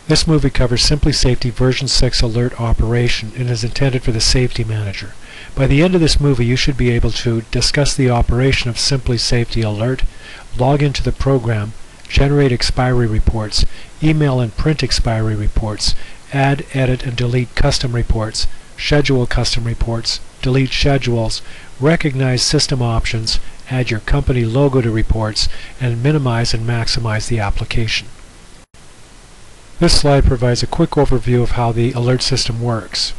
This movie covers Simply Safety version 6 alert operation and is intended for the safety manager. By the end of this movie, you should be able to discuss the operation of Simply Safety Alert, log into the program, generate expiry reports, email and print expiry reports, add, edit, and delete custom reports, schedule custom reports, delete schedules, recognize system options, add your company logo to reports, and minimize and maximize the application. This slide provides a quick overview of how the alert system works.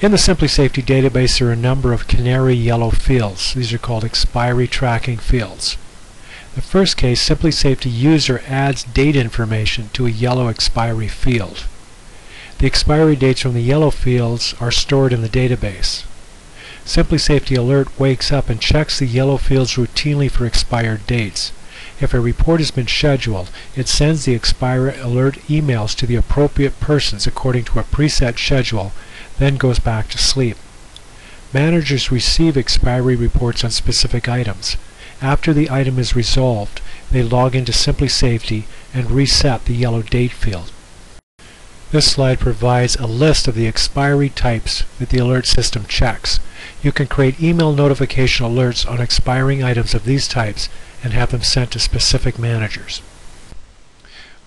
In the Simply Safety database, there are a number of canary yellow fields. These are called expiry tracking fields. The first case, Simply Safety user adds date information to a yellow expiry field. The expiry dates from the yellow fields are stored in the database. Simply Safety Alert wakes up and checks the yellow fields routinely for expired dates. If a report has been scheduled, it sends the expiry alert emails to the appropriate persons according to a preset schedule, then goes back to sleep. Managers receive expiry reports on specific items. After the item is resolved, they log into Simply Safety and reset the yellow date field. This slide provides a list of the expiry types that the alert system checks. You can create email notification alerts on expiring items of these types and have them sent to specific managers.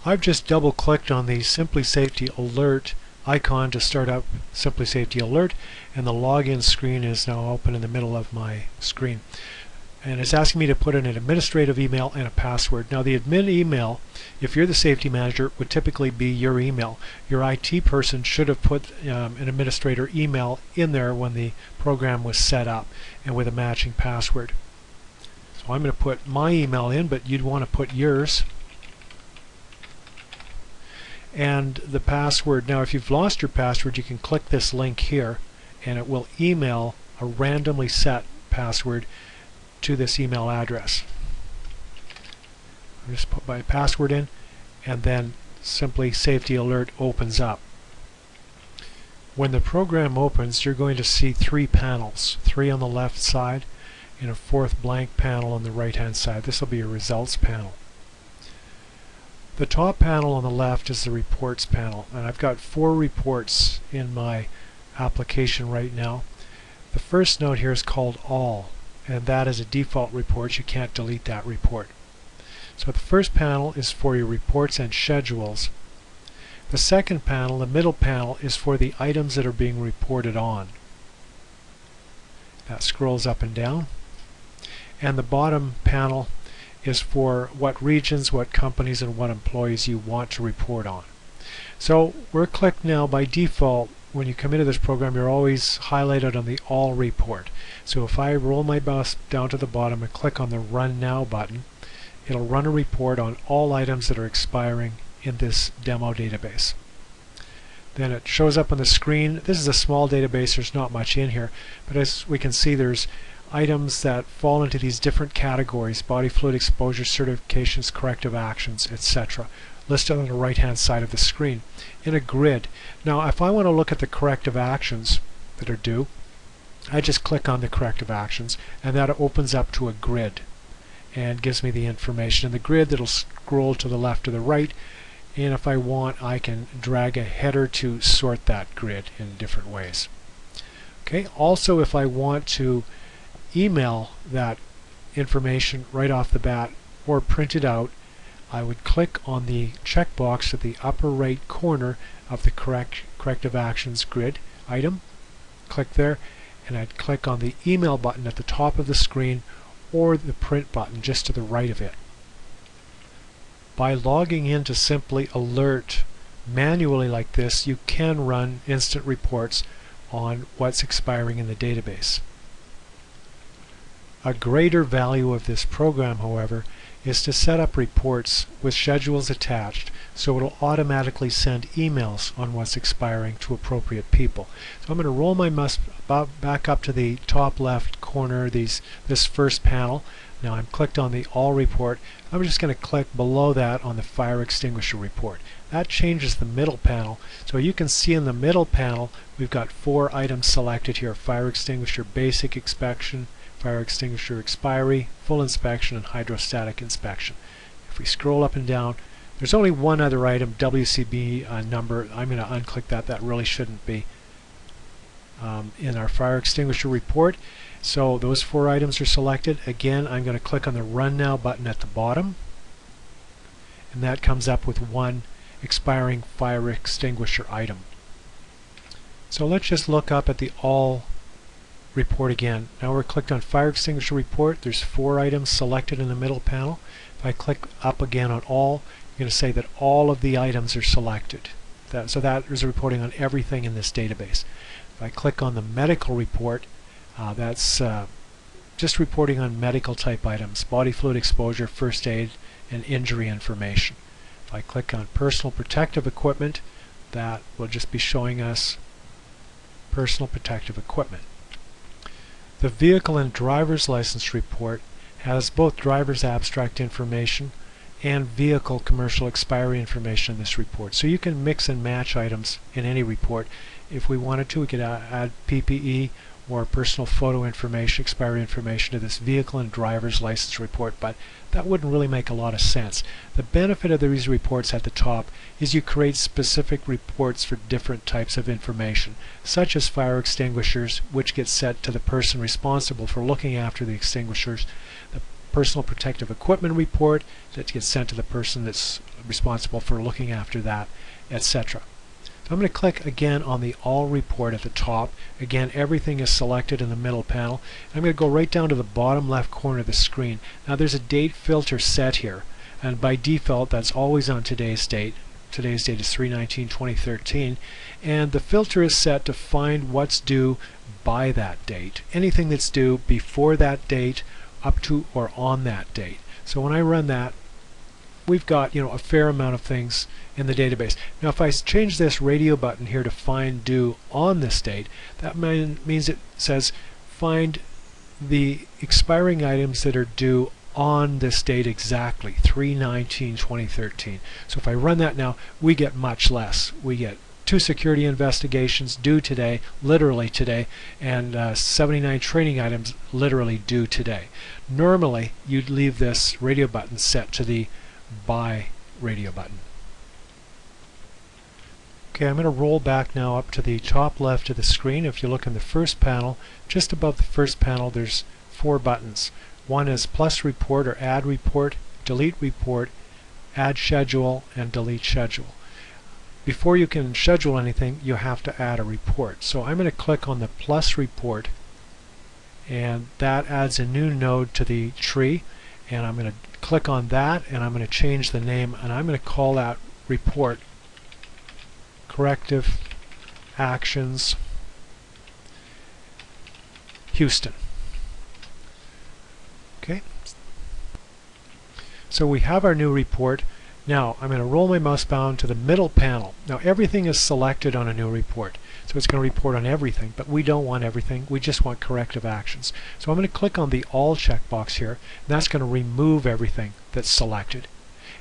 I've just double-clicked on the Simply Safety Alert icon to start up Simply Safety Alert, and the login screen is now open in the middle of my screen. And it's asking me to put in an administrative email and a password. Now the admin email, if you're the safety manager, would typically be your email. Your IT person should have put an administrator email in there when the program was set up and with a matching password. So I'm going to put my email in, but you'd want to put yours. And the password, now if you've lost your password, you can click this link here and it will email a randomly set password to this email address. I'll just put my password in, and then Simply Safety Alert opens up. When the program opens, you're going to see three panels, three on the left side and a fourth blank panel on the right hand side. This will be your results panel. The top panel on the left is the reports panel, and I've got 4 reports in my application right now. The first note here is called All, and that is a default report. You can't delete that report. So the first panel is for your reports and schedules. The second panel, the middle panel, is for the items that are being reported on. That scrolls up and down. And the bottom panel is for what regions, what companies, and what employees you want to report on. So we're clicked now by default. When you come into this program, you're always highlighted on the All report. So if I roll my mouse down to the bottom and click on the Run Now button, it'll run a report on all items that are expiring in this demo database. Then it shows up on the screen. This is a small database, there's not much in here, but as we can see, there's items that fall into these different categories: body fluid exposure, certifications, corrective actions, etc. listed on the right hand side of the screen in a grid. Now if I want to look at the corrective actions that are due, I just click on the corrective actions and that opens up to a grid and gives me the information in the grid that'll scroll to the left or the right, and if I want, I can drag a header to sort that grid in different ways. Okay, also if I want to email that information right off the bat or print it out, I would click on the checkbox at the upper right corner of the corrective actions grid item, click there, and I'd click on the email button at the top of the screen or the print button just to the right of it. By logging into Simply Alert manually like this, you can run instant reports on what's expiring in the database. A greater value of this program, however, is to set up reports with schedules attached, so it'll automatically send emails on what's expiring to appropriate people. So I'm going to roll my mouse back up to the top left corner, this first panel. Now I'm clicked on the All report. I'm just going to click below that on the fire extinguisher report. That changes the middle panel. So you can see in the middle panel we've got 4 items selected here: fire extinguisher basic inspection, fire extinguisher expiry, full inspection, and hydrostatic inspection. If we scroll up and down, There's only one other item, WCB number. I'm going to unclick that. That really shouldn't be in our fire extinguisher report. So those 4 items are selected. Again, I'm going to click on the Run Now button at the bottom, and that comes up with one expiring fire extinguisher item. So let's just look up at the All report again. Now we're clicked on Fire Extinguisher Report. There's 4 items selected in the middle panel. If I click up again on All, I'm going to say that all of the items are selected. So that is reporting on everything in this database. If I click on the Medical Report, that's just reporting on medical type items, body fluid exposure, first aid, and injury information. If I click on Personal Protective Equipment, that will just be showing us personal protective equipment. The Vehicle and Driver's License Report has both driver's abstract information and vehicle commercial expiry information in this report. So you can mix and match items in any report. If we wanted to, we could add PPE or personal photo information, expiry information to this Vehicle and Driver's License Report, but that wouldn't really make a lot of sense. The benefit of these reports at the top is you create specific reports for different types of information, such as fire extinguishers, which get set to the person responsible for looking after the extinguishers, the Personal Protective Equipment report that gets sent to the person that's responsible for looking after that, etc. So I'm going to click again on the All report at the top. Again, everything is selected in the middle panel. I'm going to go right down to the bottom left corner of the screen. Now there's a date filter set here, and by default that's always on today's date. Today's date is 3/19/2013, and the filter is set to find what's due by that date. Anything that's due before that date, up to or on that date. So when I run that, we've got a fair amount of things in the database. Now if I change this radio button here to find due on this date, that means it says find the expiring items that are due on this date exactly, 3/19/2013. So if I run that now, we get much less. We get 2 security investigations due today, literally today, and 79 training items literally due today. Normally you'd leave this radio button set to the By radio button. Okay, I'm going to roll back now up to the top left of the screen. If you look in the first panel, just above the first panel there's 4 buttons. One is Plus Report or Add Report, Delete Report, Add Schedule, and Delete Schedule. Before you can schedule anything, you have to add a report. So I'm going to click on the Plus Report, and that adds a new node to the tree, and I'm going to click on that, and I'm going to change the name, and I'm going to call that report Corrective Actions Houston. Okay, so we have our new report. Now I'm going to roll my mouse down to the middle panel. Now everything is selected on a new report, so it's going to report on everything, but we don't want everything, we just want corrective actions. So I'm going to click on the All checkbox here, and that's going to remove everything that's selected.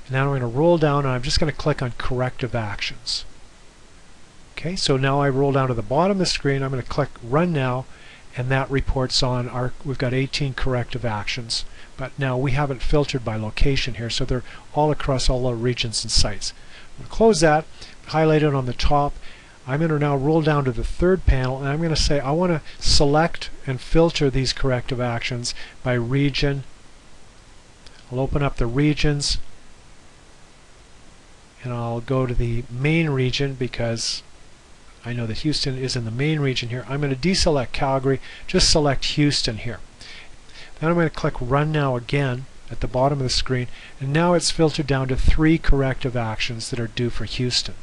And now I'm going to roll down, and I'm just going to click on Corrective Actions. Okay, so now I roll down to the bottom of the screen, I'm going to click Run Now, and that reports on we've got 18 corrective actions. But now we haven't filtered by location here, so they're all across all our regions and sites. I'm going to close that, highlight it on the top. I'm going to now roll down to the third panel, and I'm going to say I want to select and filter these corrective actions by region. I'll open up the regions, and I'll go to the main region because I know that Houston is in the main region here. I'm going to deselect Calgary, just select Houston here. Then I'm going to click Run Now again at the bottom of the screen, and now it's filtered down to 3 corrective actions that are due for Houston.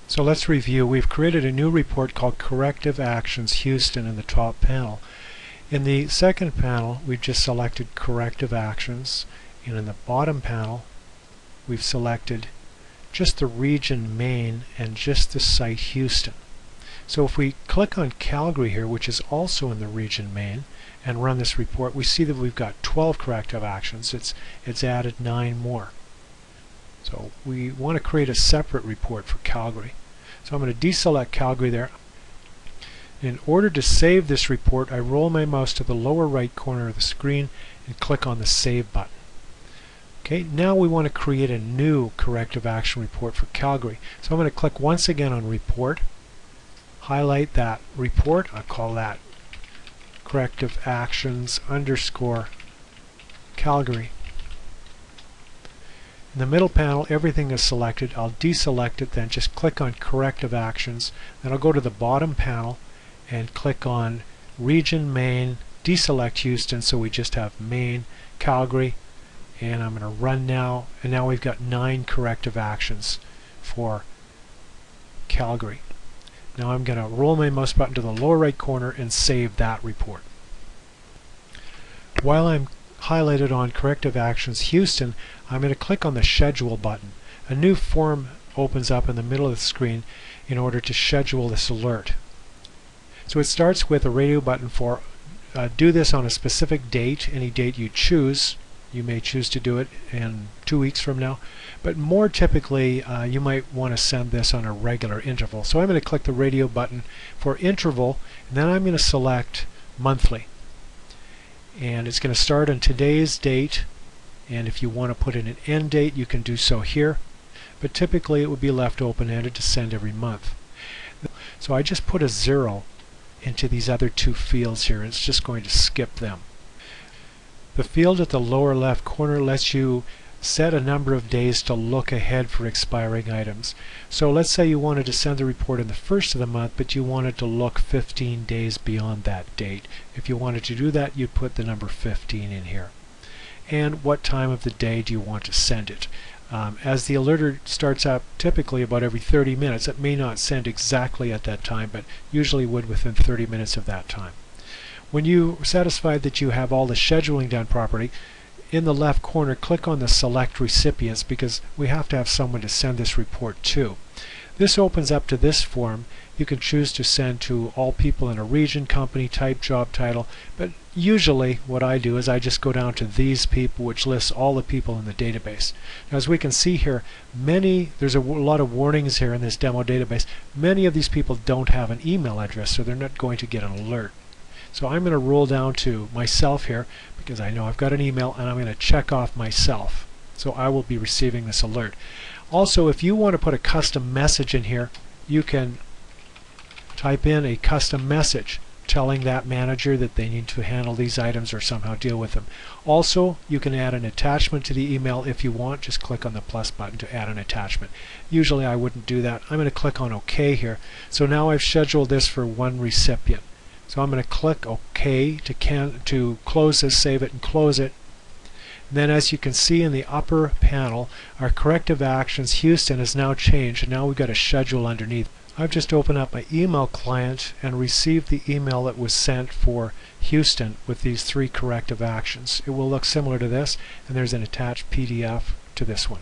So let's review. We've created a new report called Corrective Actions Houston in the top panel. In the second panel, we've just selected Corrective Actions, and in the bottom panel, we've selected just the region Maine and just the site Houston. So if we click on Calgary here, which is also in the region Maine, and run this report, we see that we've got 12 corrective actions. It's added 9 more. So we want to create a separate report for Calgary. So I'm going to deselect Calgary there. In order to save this report, I roll my mouse to the lower right corner of the screen and click on the Save button. Okay, now we want to create a new corrective action report for Calgary. So I'm going to click once again on Report, highlight that report. I'll call that Corrective Actions _ Calgary. In the middle panel, everything is selected. I'll deselect it, then just click on Corrective Actions. Then I'll go to the bottom panel and click on Region Main, deselect Houston, so we just have Main, Calgary, and I'm going to run now, and now we've got 9 corrective actions for Calgary. Now I'm going to roll my mouse button to the lower right corner and save that report. While I'm highlighted on Corrective Actions Houston, I'm going to click on the Schedule button. A new form opens up in the middle of the screen in order to schedule this alert. So it starts with a radio button for do this on a specific date, any date you choose. You may choose to do it in 2 weeks from now, but more typically you might want to send this on a regular interval. So I'm going to click the radio button for interval, and then I'm going to select monthly. And it's going to start on today's date, and if you want to put in an end date, you can do so here, but typically it would be left open-ended to send every month. So I just put a 0 into these other 2 fields here, and it's just going to skip them. The field at the lower left corner lets you set a number of days to look ahead for expiring items. So let's say you wanted to send the report in the first of the month, but you wanted to look 15 days beyond that date. If you wanted to do that, you'd put the number 15 in here. And what time of the day do you want to send it? As the alerter starts up typically about every 30 minutes, it may not send exactly at that time, but usually would within 30 minutes of that time. When you're satisfied that you have all the scheduling done properly, in the left corner, click on the Select Recipients, because we have to have someone to send this report to. This opens up to this form. You can choose to send to all people in a region, company, type, job title, but usually what I do is I just go down to these people, which lists all the people in the database. Now, as we can see here, there's a lot of warnings here in this demo database. Many of these people don't have an email address, so they're not going to get an alert. So I'm going to roll down to myself here, because I know I've got an email, and I'm going to check off myself. So I will be receiving this alert. Also, if you want to put a custom message in here, you can type in a custom message telling that manager that they need to handle these items or somehow deal with them. Also, you can add an attachment to the email if you want. Just click on the plus button to add an attachment. Usually I wouldn't do that. I'm going to click on OK here. So now I've scheduled this for one recipient. So I'm going to click OK to close this, save it, and close it. And then, as you can see in the upper panel, our Corrective Actions Houston has now changed, and now we've got a schedule underneath. I've just opened up my email client and received the email that was sent for Houston with these 3 corrective actions. It will look similar to this, and there's an attached PDF to this one.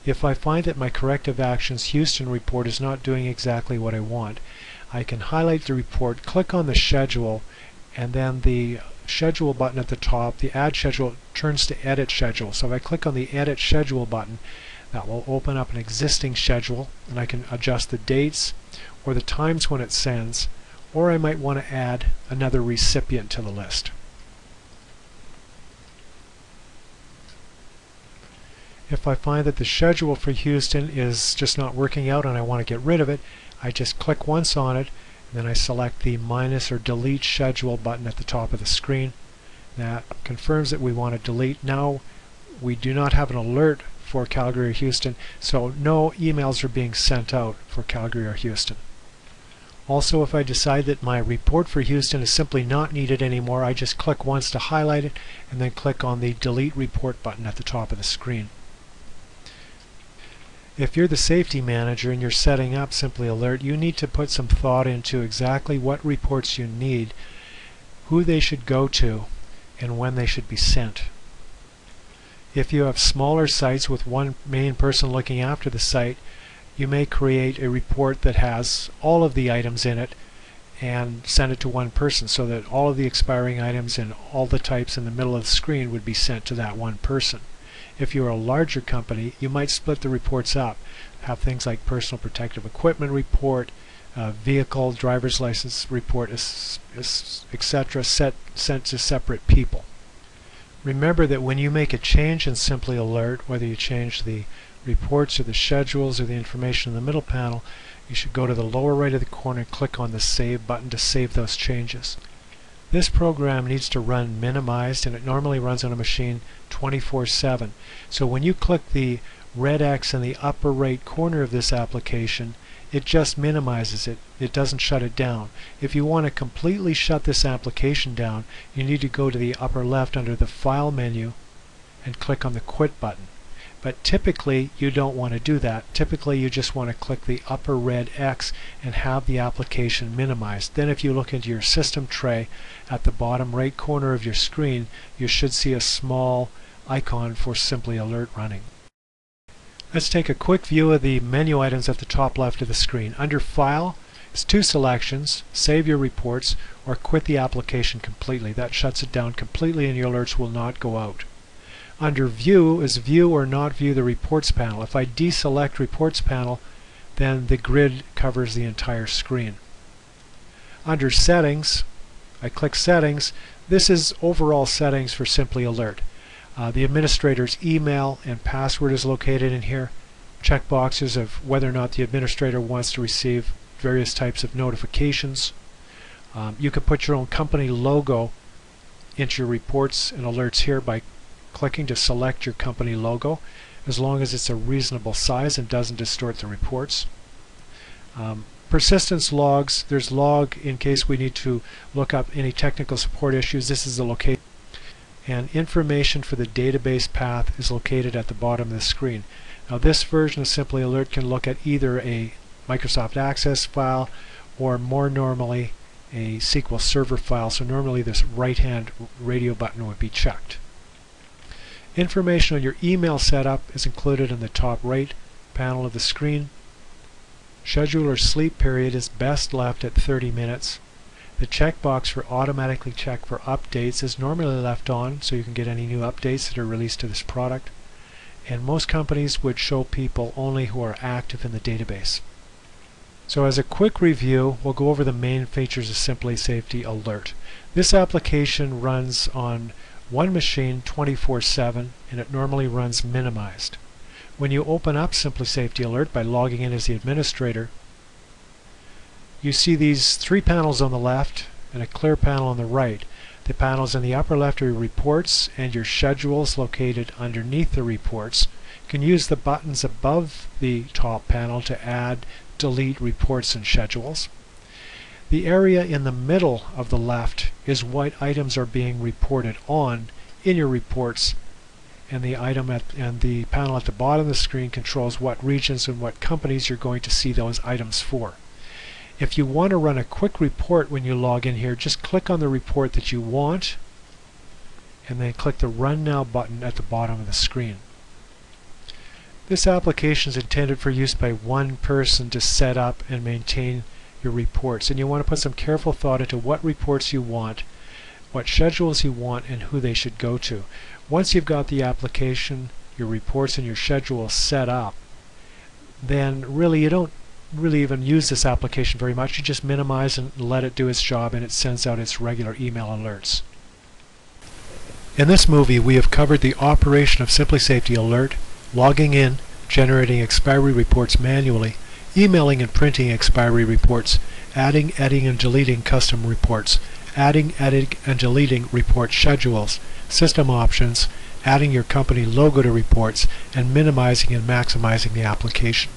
If I find that my Corrective Actions Houston report is not doing exactly what I want, I can highlight the report, click on the schedule, and then the schedule button at the top, the add schedule, turns to edit schedule. So if I click on the edit schedule button, that will open up an existing schedule, and I can adjust the dates or the times when it sends, or I might want to add another recipient to the list. If I find that the schedule for Houston is just not working out and I want to get rid of it, I just click once on it, and then I select the minus or delete schedule button at the top of the screen. That confirms that we want to delete. Now we do not have an alert for Calgary or Houston, so no emails are being sent out for Calgary or Houston. Also, if I decide that my report for Houston is simply not needed anymore, I just click once to highlight it, and then click on the delete report button at the top of the screen. If you're the safety manager and you're setting up Simply Alert, you need to put some thought into exactly what reports you need, who they should go to, and when they should be sent. If you have smaller sites with one main person looking after the site, you may create a report that has all of the items in it and send it to one person, so that all of the expiring items and all the types in the middle of the screen would be sent to that one person. If you're a larger company, you might split the reports up. Have things like personal protective equipment report, vehicle driver's license report, etc. sent to separate people. Remember that when you make a change in Simply Alert, whether you change the reports or the schedules or the information in the middle panel, you should go to the lower right of the corner and click on the Save button to save those changes. This program needs to run minimized, and it normally runs on a machine 24/7. So when you click the red X in the upper right corner of this application, it just minimizes it. It doesn't shut it down. If you want to completely shut this application down, you need to go to the upper left under the File menu and click on the Quit button. But typically you don't want to do that. Typically you just want to click the upper red X and have the application minimized. Then if you look into your system tray at the bottom right corner of your screen, you should see a small icon for Simply Alert running. Let's take a quick view of the menu items at the top left of the screen. Under File, it's two selections: Save Your Reports or Quit the Application Completely. That shuts it down completely and your alerts will not go out. Under View is View or Not View the Reports panel. If I deselect Reports panel, then the grid covers the entire screen. Under Settings, I click Settings. This is overall settings for Simply Alert. The administrator's email and password is located in here. Checkboxes of whether or not the administrator wants to receive various types of notifications. You can put your own company logo into your reports and alerts here by clicking to select your company logo, as long as it's a reasonable size and doesn't distort the reports. Persistence logs, there's log in case we need to look up any technical support issues. This is the location. And information for the database path is located at the bottom of the screen. Now this version of Simply Alert can look at either a Microsoft Access file or more normally a SQL Server file, so normally this right-hand radio button would be checked. Information on your email setup is included in the top right panel of the screen. Schedule or sleep period is best left at 30 minutes. The checkbox for automatically check for updates is normally left on so you can get any new updates that are released to this product. And most companies would show people only who are active in the database. So as a quick review, we'll go over the main features of Simply Safety Alert. This application runs on one machine 24/7 and it normally runs minimized. When you open up Simply Safety Alert by logging in as the administrator, you see these three panels on the left and a clear panel on the right. The panels in the upper left are your reports and your schedules located underneath the reports. You can use the buttons above the top panel to add, delete reports and schedules. The area in the middle of the left is what items are being reported on in your reports, and the panel at the bottom of the screen controls what regions and what companies you're going to see those items for. If you want to run a quick report when you log in here, just click on the report that you want and then click the Run Now button at the bottom of the screen. This application is intended for use by one person to set up and maintain your reports, and you want to put some careful thought into what reports you want, what schedules you want, and who they should go to. Once you've got the application, your reports, and your schedule set up, then really you don't really even use this application very much. You just minimize and let it do its job, and it sends out its regular email alerts. In this movie, we have covered the operation of Simply Safety Alert, logging in, generating expiry reports manually, emailing and printing expiry reports, adding, editing, and deleting custom reports, adding, editing, and deleting report schedules, system options, adding your company logo to reports, and minimizing and maximizing the application.